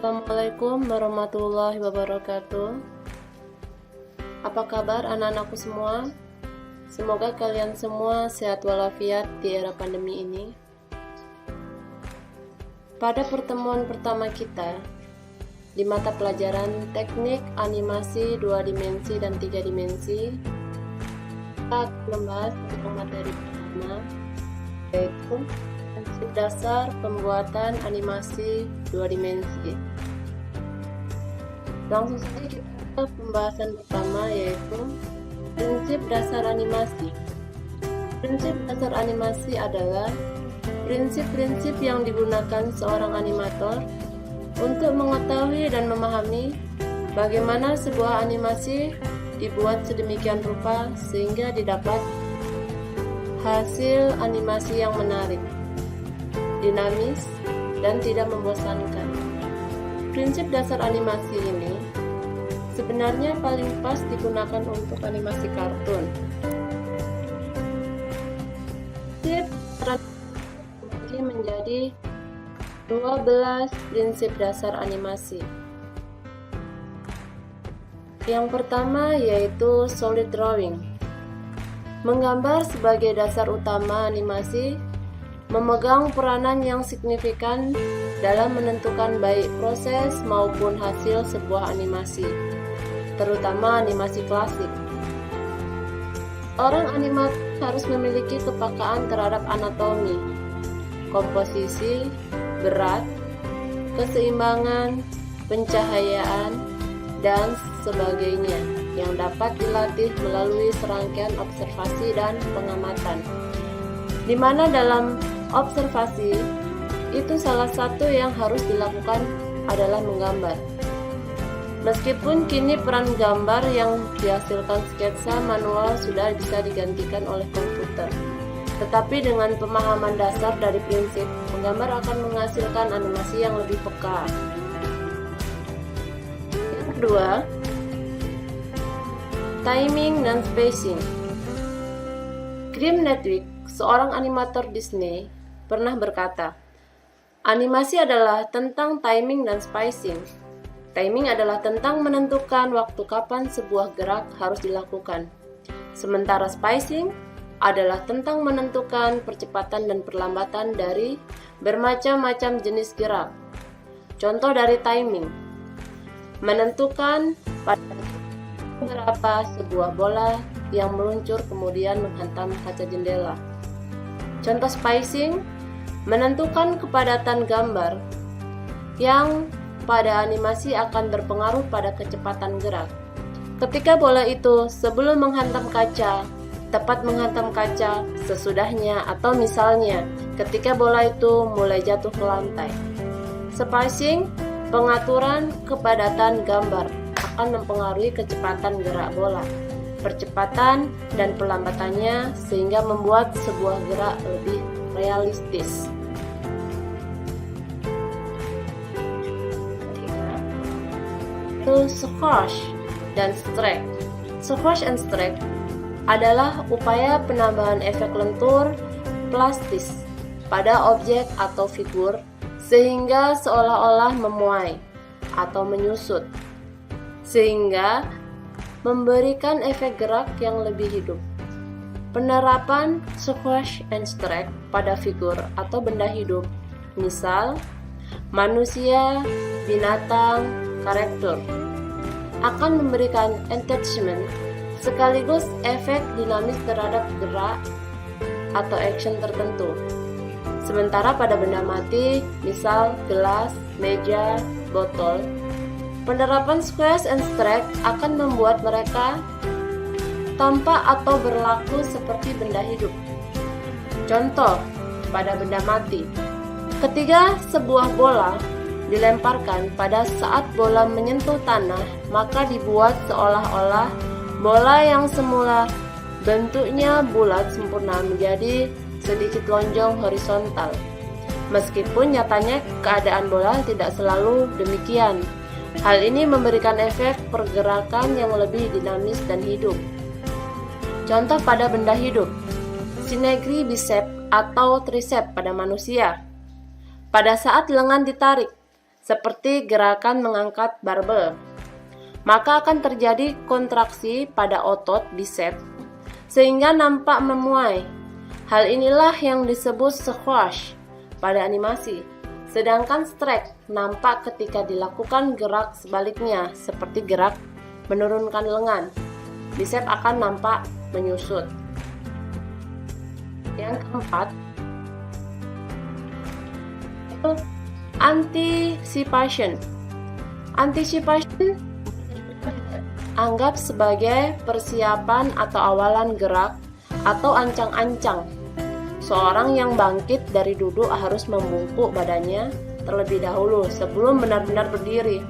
Assalamualaikum warahmatullahi wabarakatuh. Apa kabar anak-anakku semua? Semoga kalian semua sehat walafiat di era pandemi ini. Pada pertemuan pertama kita di mata pelajaran teknik animasi 2 dimensi dan 3 dimensi, kita akan membahas tentang materi pertama, yaitu prinsip dasar pembuatan animasi 2 dimensi. Langsung saja kita ke pembahasan pertama, yaitu prinsip dasar animasi. Prinsip dasar animasi adalah prinsip-prinsip yang digunakan seorang animator untuk mengetahui dan memahami bagaimana sebuah animasi dibuat sedemikian rupa sehingga didapat hasil animasi yang menarik, dinamis, dan tidak membosankan. Prinsip dasar animasi ini sebenarnya paling pas digunakan untuk animasi kartun. Prinsip terbagi menjadi 12 prinsip dasar animasi. Yang pertama yaitu solid drawing. Menggambar sebagai dasar utama animasi memegang peranan yang signifikan dalam menentukan baik proses maupun hasil sebuah animasi, terutama animasi klasik. Orang animator harus memiliki kepekaan terhadap anatomi, komposisi, berat, keseimbangan, pencahayaan, dan sebagainya yang dapat dilatih melalui serangkaian observasi dan pengamatan, di mana dalam observasi itu salah satu yang harus dilakukan adalah menggambar. Meskipun kini peran gambar yang dihasilkan sketsa manual sudah bisa digantikan oleh komputer, tetapi dengan pemahaman dasar dari prinsip, menggambar akan menghasilkan animasi yang lebih peka. Yang kedua, timing dan spacing. Grim Nedwick, seorang animator Disney, pernah berkata, animasi adalah tentang timing dan spacing. Timing adalah tentang menentukan waktu kapan sebuah gerak harus dilakukan. Sementara spacing adalah tentang menentukan percepatan dan perlambatan dari bermacam-macam jenis gerak. Contoh dari timing, menentukan pada berapa sebuah bola yang meluncur kemudian menghantam kaca jendela. Contoh spacing, menentukan kepadatan gambar yang pada animasi akan berpengaruh pada kecepatan gerak. Ketika bola itu sebelum menghantam kaca, tepat menghantam kaca sesudahnya, atau misalnya ketika bola itu mulai jatuh ke lantai. Spacing, pengaturan kepadatan gambar akan mempengaruhi kecepatan gerak bola, percepatan dan perlambatannya sehingga membuat sebuah gerak lebih realistis. Itu squash dan strike. Squash and strike adalah upaya penambahan efek lentur plastis pada objek atau figur sehingga seolah-olah memuai atau menyusut, sehingga memberikan efek gerak yang lebih hidup. Penerapan squash and strike pada figur atau benda hidup, misal manusia, binatang, karakter, akan memberikan attachment sekaligus efek dinamis terhadap gerak atau action tertentu. Sementara pada benda mati, misal gelas, meja, botol, penerapan squash and strike akan membuat mereka tampak atau berlaku seperti benda hidup. Contoh, pada benda mati, ketika sebuah bola dilemparkan pada saat bola menyentuh tanah, maka dibuat seolah-olah bola yang semula bentuknya bulat sempurna menjadi sedikit lonjong horizontal. Meskipun nyatanya keadaan bola tidak selalu demikian. Hal ini memberikan efek pergerakan yang lebih dinamis dan hidup. Contoh pada benda hidup, sinegrity bicep atau tricep pada manusia. Pada saat lengan ditarik, seperti gerakan mengangkat barbel, maka akan terjadi kontraksi pada otot bicep sehingga nampak memuai. Hal inilah yang disebut squash pada animasi. Sedangkan stretch nampak ketika dilakukan gerak sebaliknya, seperti gerak menurunkan lengan. Bicep akan nampak menyusut. Yang keempat, itu anticipation. Anticipation anggap sebagai persiapan atau awalan gerak atau ancang-ancang. Seorang yang bangkit dari duduk harus membungkuk badannya terlebih dahulu sebelum benar-benar berdiri.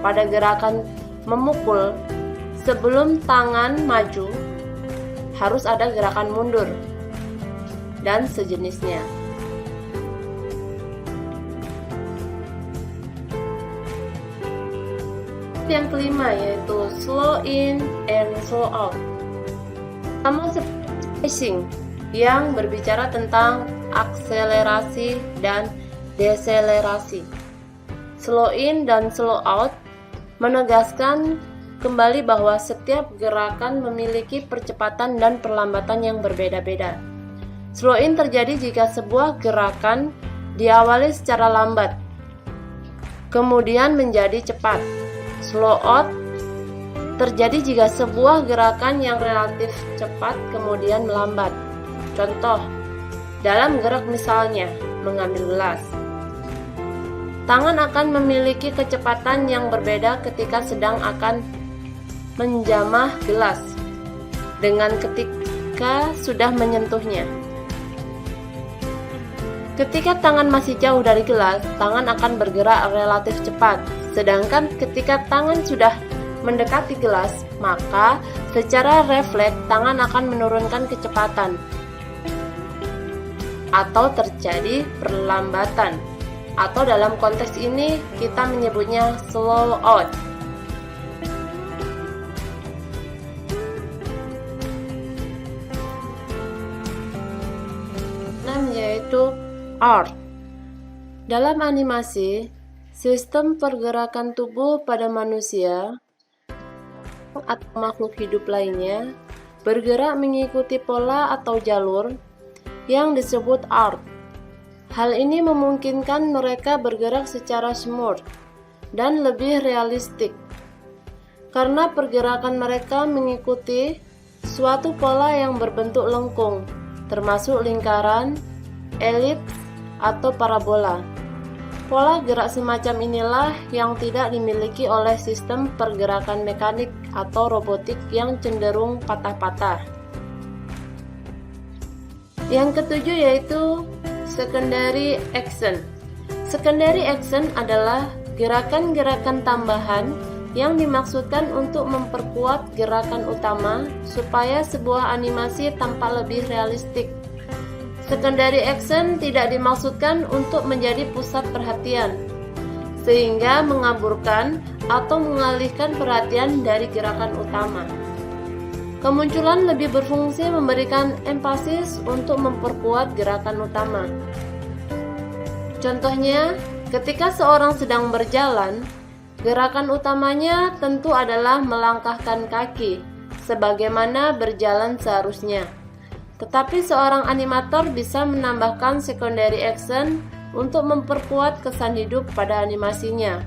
Pada gerakan memukul, sebelum tangan maju, harus ada gerakan mundur dan sejenisnya. Yang kelima yaitu slow in and slow out. Sama seperti spacing yang berbicara tentang akselerasi dan deselerasi. Slow in dan slow out menegaskan kembali bahwa setiap gerakan memiliki percepatan dan perlambatan yang berbeda-beda. Slow in terjadi jika sebuah gerakan diawali secara lambat, kemudian menjadi cepat. Slow out terjadi jika sebuah gerakan yang relatif cepat kemudian melambat. Contoh, dalam gerak misalnya, mengambil gelas. Tangan akan memiliki kecepatan yang berbeda ketika sedang akan menjamah gelas dengan ketika sudah menyentuhnya. Ketika tangan masih jauh dari gelas, tangan akan bergerak relatif cepat. Sedangkan ketika tangan sudah mendekati gelas, maka secara refleks tangan akan menurunkan kecepatan atau terjadi perlambatan, atau dalam konteks ini kita menyebutnya slow out. Yaitu art. Dalam animasi, sistem pergerakan tubuh pada manusia atau makhluk hidup lainnya bergerak mengikuti pola atau jalur yang disebut art. Hal ini memungkinkan mereka bergerak secara smooth dan lebih realistik karena pergerakan mereka mengikuti suatu pola yang berbentuk lengkung, termasuk lingkaran, elips, atau parabola. Pola gerak semacam inilah yang tidak dimiliki oleh sistem pergerakan mekanik atau robotik yang cenderung patah-patah. Yang ketujuh yaitu secondary action. Secondary action adalah gerakan-gerakan tambahan yang dimaksudkan untuk memperkuat gerakan utama supaya sebuah animasi tampak lebih realistik. Secondary action tidak dimaksudkan untuk menjadi pusat perhatian, sehingga mengaburkan atau mengalihkan perhatian dari gerakan utama. Kemunculan lebih berfungsi memberikan empasis untuk memperkuat gerakan utama. Contohnya, ketika seorang sedang berjalan, gerakan utamanya tentu adalah melangkahkan kaki, sebagaimana berjalan seharusnya. Tetapi seorang animator bisa menambahkan secondary action untuk memperkuat kesan hidup pada animasinya.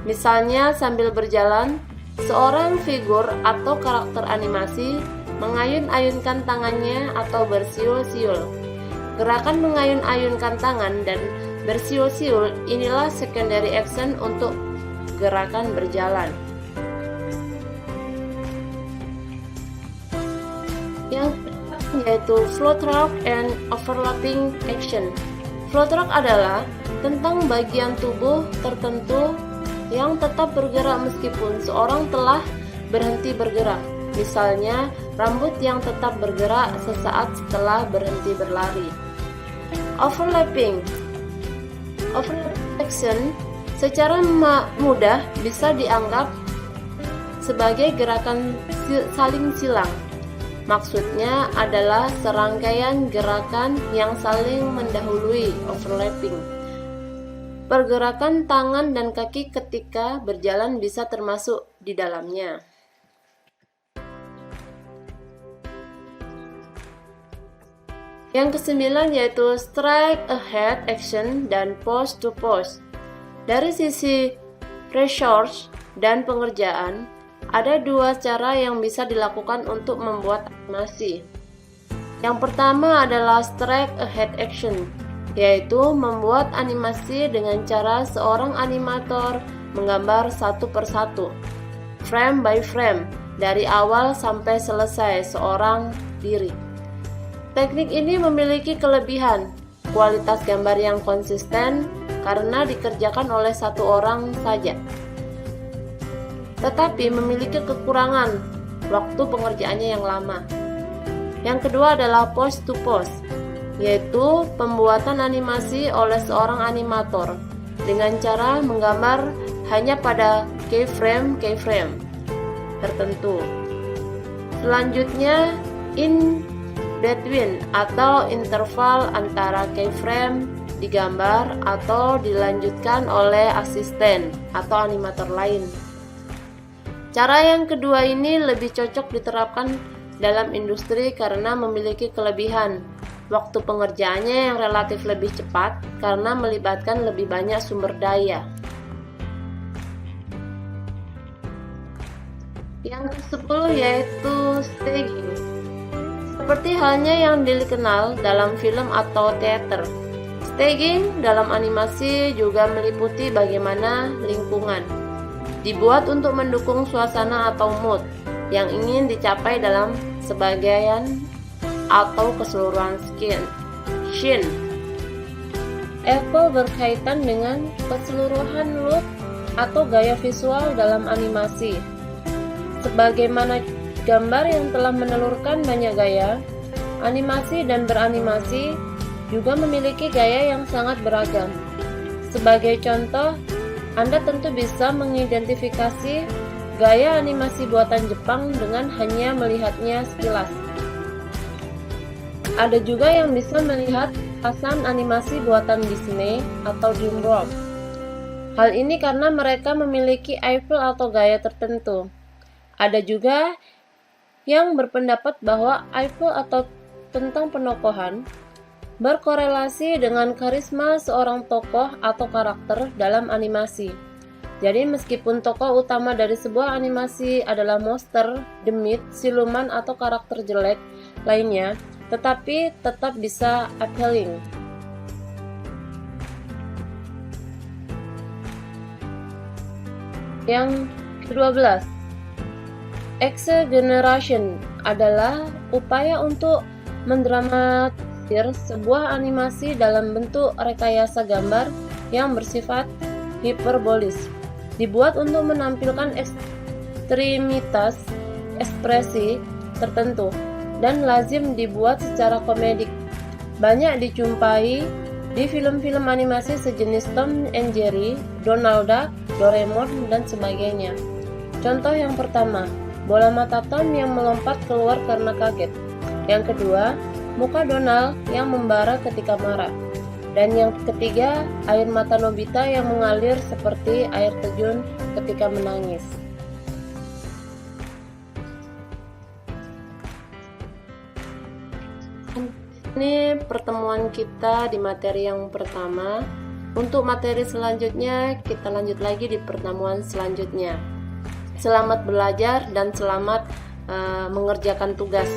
Misalnya sambil berjalan, seorang figur atau karakter animasi mengayun-ayunkan tangannya atau bersiul-siul. Gerakan mengayun-ayunkan tangan dan bersiul-siul inilah secondary action untuk gerakan berjalan. Yang yaitu float rock and overlapping action. Float rock adalah tentang bagian tubuh tertentu yang tetap bergerak meskipun seorang telah berhenti bergerak. Misalnya, rambut yang tetap bergerak sesaat setelah berhenti berlari. Overlapping action secara mudah bisa dianggap sebagai gerakan saling silang. Maksudnya adalah serangkaian gerakan yang saling mendahului overlapping. Pergerakan tangan dan kaki ketika berjalan bisa termasuk di dalamnya. Yang kesembilan yaitu strike ahead action dan pose to pose. Dari sisi research dan pengerjaan, ada dua cara yang bisa dilakukan untuk membuat animasi. Yang pertama adalah strike ahead action, yaitu membuat animasi dengan cara seorang animator menggambar satu persatu, frame by frame, dari awal sampai selesai seorang diri. Teknik ini memiliki kelebihan, kualitas gambar yang konsisten karena dikerjakan oleh satu orang saja. Tetapi memiliki kekurangan, waktu pengerjaannya yang lama. Yang kedua adalah pose to pose, yaitu pembuatan animasi oleh seorang animator dengan cara menggambar hanya pada keyframe tertentu. Selanjutnya, in between atau interval antara keyframe digambar atau dilanjutkan oleh asisten atau animator lain. Cara yang kedua ini lebih cocok diterapkan dalam industri karena memiliki kelebihan. Waktu pengerjaannya yang relatif lebih cepat karena melibatkan lebih banyak sumber daya. Yang ke-10 yaitu staging. Seperti halnya yang dikenal dalam film atau teater, staging dalam animasi juga meliputi bagaimana lingkungan dibuat untuk mendukung suasana atau mood yang ingin dicapai dalam sebagian atau keseluruhan scene. Apple berkaitan dengan keseluruhan look atau gaya visual dalam animasi. Sebagaimana gambar yang telah menelurkan banyak gaya, animasi dan beranimasi juga memiliki gaya yang sangat beragam. Sebagai contoh, Anda tentu bisa mengidentifikasi gaya animasi buatan Jepang dengan hanya melihatnya sekilas. Ada juga yang bisa melihat pasan animasi buatan Disney atau DreamWorks. Hal ini karena mereka memiliki style atau gaya tertentu. Ada juga yang berpendapat bahwa style atau tentang penokohan berkorelasi dengan karisma seorang tokoh atau karakter dalam animasi. Jadi meskipun tokoh utama dari sebuah animasi adalah monster, demit, siluman atau karakter jelek lainnya, tetapi tetap bisa appealing. Yang ke-12, exaggeration adalah upaya untuk mendramatisir sebuah animasi dalam bentuk rekayasa gambar yang bersifat hiperbolis, dibuat untuk menampilkan ekstremitas ekspresi tertentu, dan lazim dibuat secara komedik. Banyak dijumpai di film-film animasi sejenis Tom and Jerry, Donald Duck, Doraemon, dan sebagainya. Contoh yang pertama, bola mata Tom yang melompat keluar karena kaget. Yang kedua, muka Donald yang membara ketika marah. Dan yang ketiga, air mata Nobita yang mengalir seperti air terjun ketika menangis. Ini pertemuan kita di materi yang pertama. Untuk materi selanjutnya, kita lanjut lagi di pertemuan selanjutnya. Selamat belajar dan selamat mengerjakan tugas.